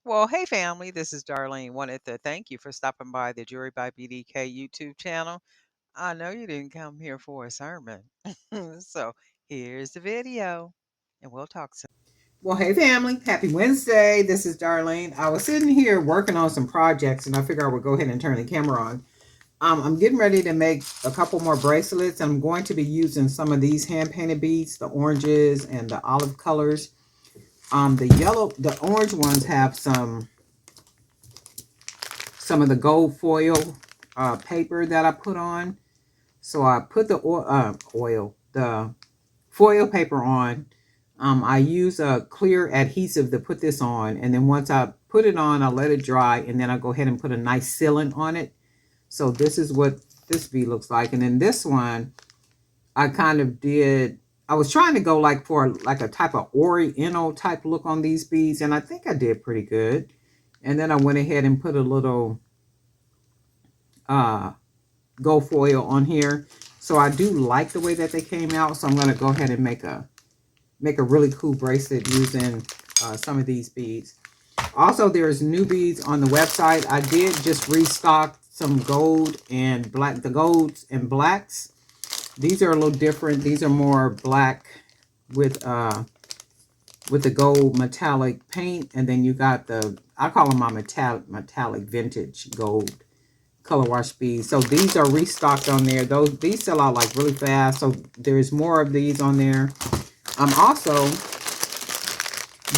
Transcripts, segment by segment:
Well, hey family, this is Darlene. Wanted to thank you for stopping by the Jury by BDK YouTube channel. I know you didn't come here for a sermon. So here's the video, and we'll talk soon. Well, hey family, happy Wednesday. This is Darlene. I was sitting here working on some projects and I figured I would go ahead and turn the camera on. I'm getting ready to make a couple more bracelets. I'm going to be using some of these hand painted beads, the oranges and the olive colors. The orange ones have some of the gold foil paper that I put on. So I put the the foil paper on. I use a clear adhesive to put this on, and then once I put it on, I let it dry, and then I go ahead and put a nice sealant on it. So this is what this bead looks like. And then this one, I kind of did, I was trying to go like for like a type of oriental type look on these beads, and I think I did pretty good. And then I went ahead and put a little uh, gold foil on here. So I do like the way that they came out. So I'm going to go ahead and make a really cool bracelet using some of these beads. Also, there's new beads on the website. I did just restock some gold and black, the golds and blacks. These are a little different. These are more black with the gold metallic paint, and then you got the, I call them my metallic vintage gold color wash beads. So these are restocked on there. These sell out like really fast. So there's more of these on there. Also,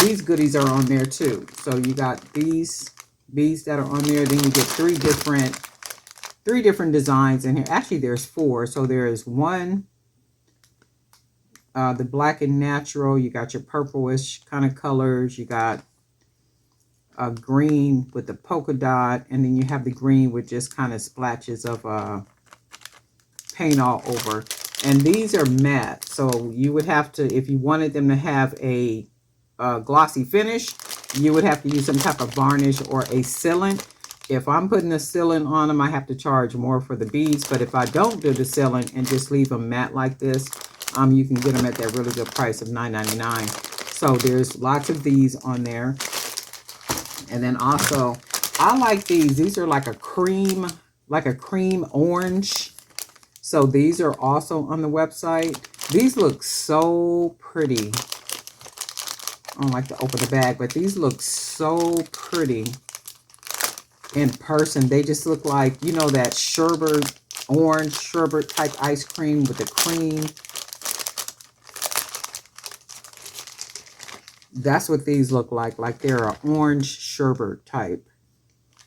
these goodies are on there too. So you got these beads that are on there. Then you get three different designs in here. Actually, there's four. So there is one, the black and natural. You got your purplish kind of colors. You got a green with the polka dot, and then you have the green with just kind of splatches of paint all over. And these are matte, so you would have to, if you wanted them to have a glossy finish, you would have to use some type of varnish or a sealant. If I'm putting a sealant on them, I have to charge more for the beads. But if I don't do the sealant and just leave them matte like this, you can get them at that really good price of $9.99. So there's lots of these on there. And then also, I like these. These are like a cream orange. So these are also on the website. These look so pretty. I don't like to open the bag, but these look so pretty in person. They just look like, you know, that sherbet, orange sherbet type ice cream with the cream. That's what these look like they're an orange sherbet type.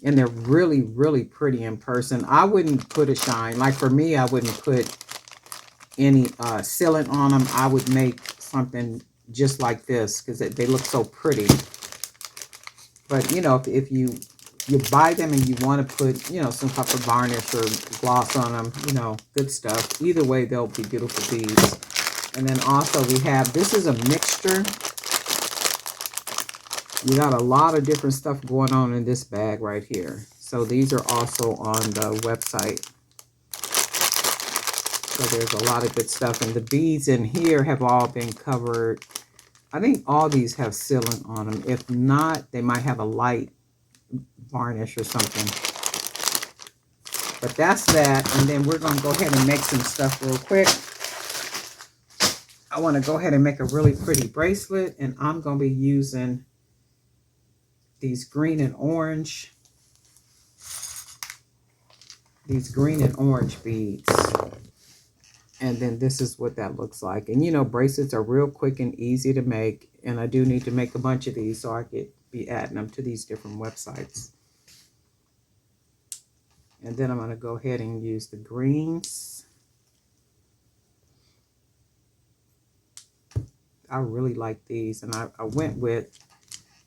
And they're really, really pretty in person. I wouldn't put a shine. Like for me, I wouldn't put any sealant on them. I would make something just like this because they look so pretty. But, you know, if you buy them and you want to put, you know, some type of varnish or gloss on them, you know, good stuff. Either way, they'll be beautiful beads. And then also we have, this is a mixture. You got a lot of different stuff going on in this bag right here. So these are also on the website. So there's a lot of good stuff. And the beads in here have all been covered. I think all these have sealant on them. If not, they might have a light varnish or something. But that's that. And then we're going to go ahead and make some stuff real quick. I want to go ahead and make a really pretty bracelet. And I'm going to be using these green and orange. These green and orange beads. And then this is what that looks like. And you know, bracelets are real quick and easy to make. And I do need to make a bunch of these so I could be adding them to these different websites. And then I'm going to go ahead and use the greens. I really like these. And I went with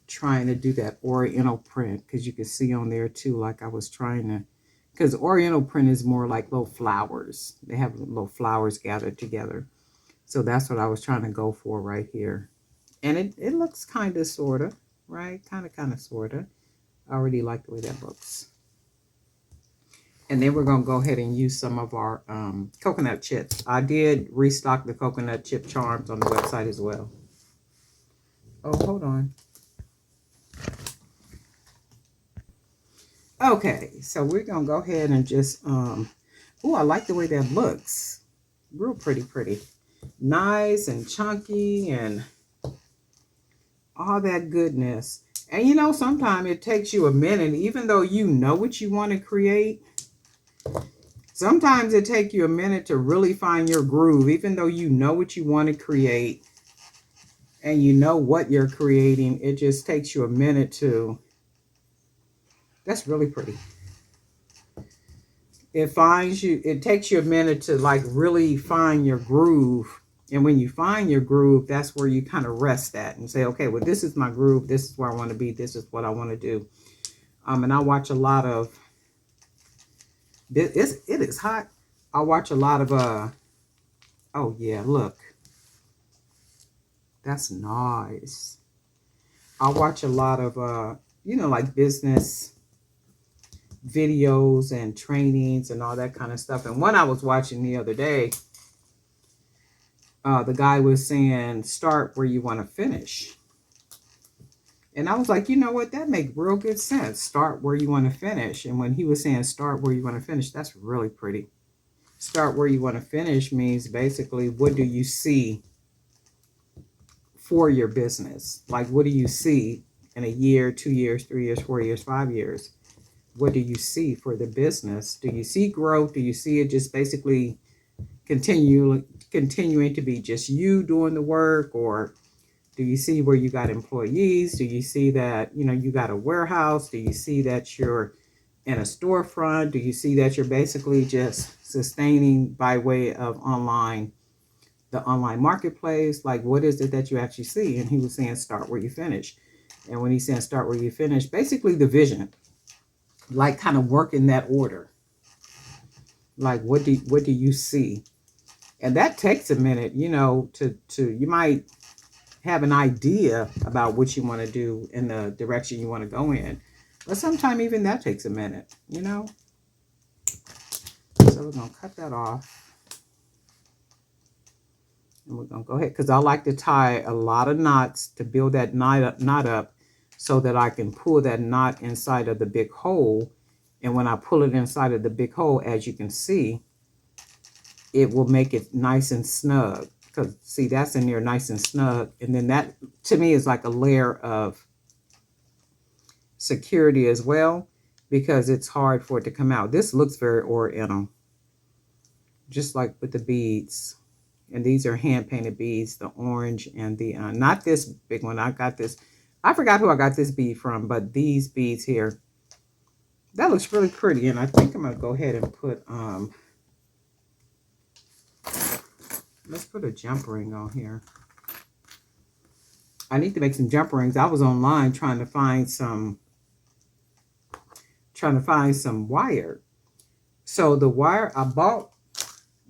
trying to do that oriental print because you can see on there too, like I was trying to, because oriental print is more like little flowers. They have little flowers gathered together. So that's what I was trying to go for right here. And it looks kind of, sort of, right? Kind of, sort of. I already like the way that looks. And then we're going to go ahead and use some of our coconut chips. I did restock the coconut chip charms on the website as well. Oh, hold on. Okay, so we're gonna go ahead and just oh, I like the way that looks. Real pretty, pretty. Nice and chunky and all that goodness. And you know, sometimes it takes you a minute, even though you know what you want to create. Sometimes it takes you a minute to really find your groove, even though you know what you want to create and you know what you're creating. It just takes you a minute to. That's really pretty. It takes you a minute to like really find your groove. And when you find your groove, that's where you kind of rest at and say, okay, well, this is my groove. This is where I want to be. This is what I want to do. And I watch a lot of it is hot. I watch a lot of oh yeah, look. That's nice. I watch a lot of like business videos and trainings and all that kind of stuff. And one I was watching the other day, the guy was saying, start where you want to finish. And I was like, you know what? That makes real good sense. Start where you want to finish. And when he was saying start where you want to finish, that's really pretty. Start where you want to finish means basically, what do you see for your business? Like, what do you see in a year, 2 years, 3 years, 4 years, 5 years? What do you see for the business? Do you see growth? Do you see it just basically continuing to be just you doing the work, or do you see where you got employees? Do you see that you got a warehouse? Do you see that you're in a storefront? Do you see that you're basically just sustaining by way of the online marketplace? Like, what is it that you actually see? And he was saying start where you finish. And when he's saying start where you finish, basically the vision, like kind of work in that order. Like, what do you see? And that takes a minute, to you might have an idea about what you want to do in the direction you want to go in. But sometimes even that takes a minute. So we're going to cut that off. And we're going to go ahead, because I like to tie a lot of knots to build that knot up so that I can pull that knot inside of the big hole. And when I pull it inside of the big hole, as you can see, it will make it nice and snug. Because see, that's in there nice and snug. And then that, to me, is like a layer of security as well, because it's hard for it to come out. This looks very oriental, just like with the beads. And these are hand painted beads, the orange and the not this big one. I got this, I forgot who I got this bead from, but these beads here, that looks really pretty. And I think I'm gonna go ahead and put let's put a jump ring on here. I need to make some jump rings. I was online trying to find some wire. So the wire I bought,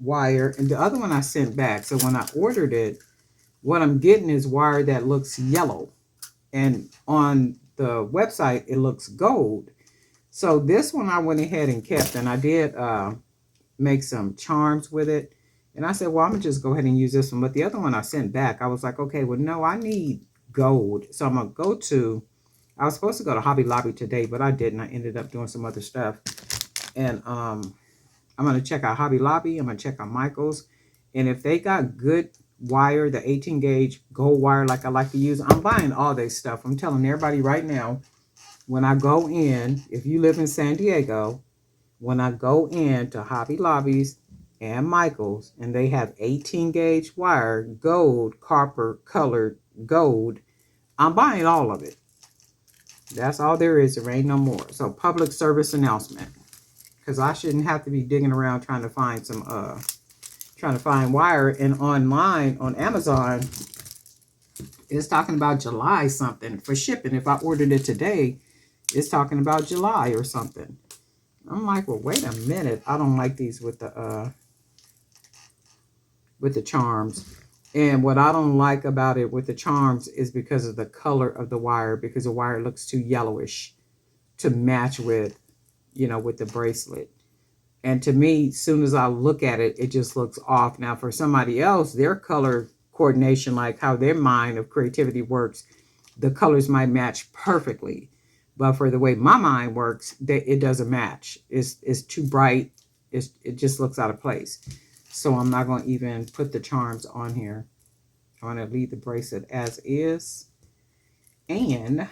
wire, and the other one I sent back. So when I ordered it, what I'm getting is wire that looks yellow, and on the website it looks gold. So this one I went ahead and kept, and I did make some charms with it. And I said, well, I'm gonna just go ahead and use this one. But the other one I sent back, I was like, okay, well, no, I need gold. So I'm gonna I was supposed to go to Hobby Lobby today, but I didn't. I ended up doing some other stuff. And I'm going to check out Hobby Lobby. I'm going to check out Michael's. And if they got good wire, the 18 gauge gold wire like I like to use, I'm buying all this stuff. I'm telling everybody right now, when I go in, if you live in San Diego, when I go in to Hobby Lobbies and Michael's, and they have 18 gauge wire, gold, copper, colored gold, I'm buying all of it. That's all there is. There ain't no more. So public service announcement. Because I shouldn't have to be digging around trying to find wire. And online on Amazon, it's talking about July something for shipping. If I ordered it today, it's talking about July or something. I'm like, well, wait a minute. I don't like these with the charms. And what I don't like about it with the charms is because of the color of the wire, because the wire looks too yellowish to match with the bracelet. And to me, as soon as I look at it, it just looks off. Now, for somebody else, their color coordination, like how their mind of creativity works, the colors might match perfectly. But for the way my mind works, it doesn't match. It's too bright. It just looks out of place. So I'm not going to even put the charms on here. I'm going to leave the bracelet as is. And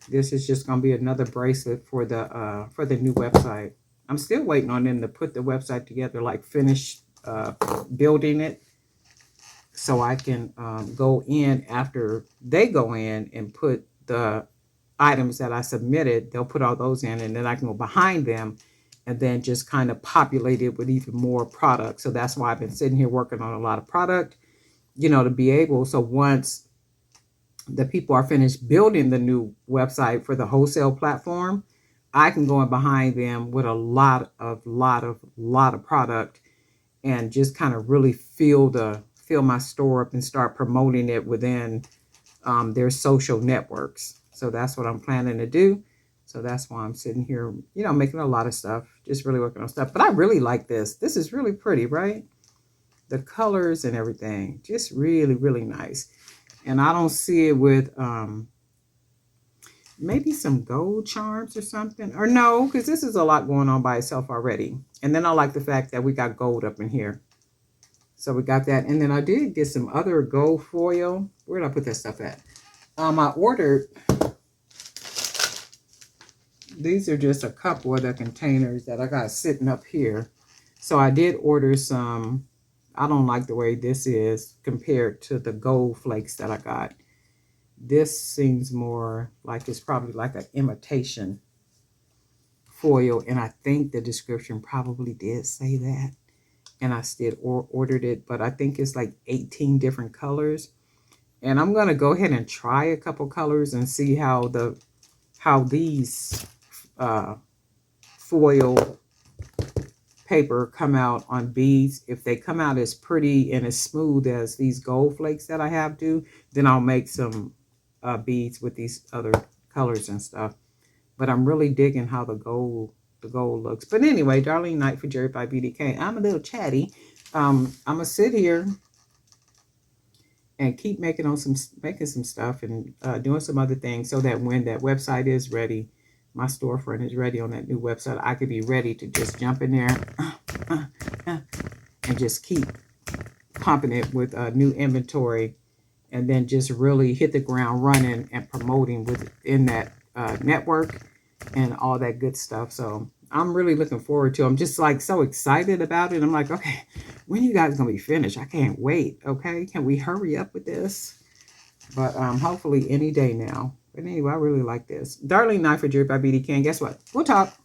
this is just going to be another bracelet for the new website. I'm still waiting on them to put the website together, like finish building it, so I can go in after they go in and put the items that I submitted. They'll put all those in, and then I can go behind them and then just kind of populate it with even more product. So that's why I've been sitting here working on a lot of product, to be able. So once the people are finished building the new website for the wholesale platform, I can go in behind them with a lot of product, and just kind of really fill my store up and start promoting it within their social networks. So that's what I'm planning to do. So that's why I'm sitting here, making a lot of stuff, just really working on stuff. But I really like this. This is really pretty, right? The colors and everything, just really, really nice. And I don't see it with maybe some gold charms or something. Or no, because this is a lot going on by itself already. And then I like the fact that we got gold up in here. So we got that. And then I did get some other gold foil. Where did I put that stuff at? I ordered, these are just a couple of the containers that I got sitting up here. So I did order some. I don't like the way this is compared to the gold flakes that I got. This seems more like it's probably like an imitation foil. And I think the description probably did say that. And I still ordered it, but I think it's like 18 different colors. And I'm going to go ahead and try a couple colors and see how these foil paper come out on beads. If they come out as pretty and as smooth as these gold flakes that I have do, then I'll make some beads with these other colors and stuff. But I'm really digging how the gold looks. But anyway, Darlene Knight for Jerry by BDK. I'm a little chatty. I'm gonna sit here and keep making some stuff and doing some other things, so that when that website is ready, my storefront is ready on that new website, I could be ready to just jump in there and just keep pumping it with new inventory, and then just really hit the ground running and promoting within that network and all that good stuff. So I'm really looking forward to it. I'm just like so excited about it. I'm like, okay, when you guys gonna be finished? I can't wait. Okay, can we hurry up with this? But hopefully any day now. But anyway, I really like this. Darling Knife for Jerry by BDK. And guess what? We'll talk.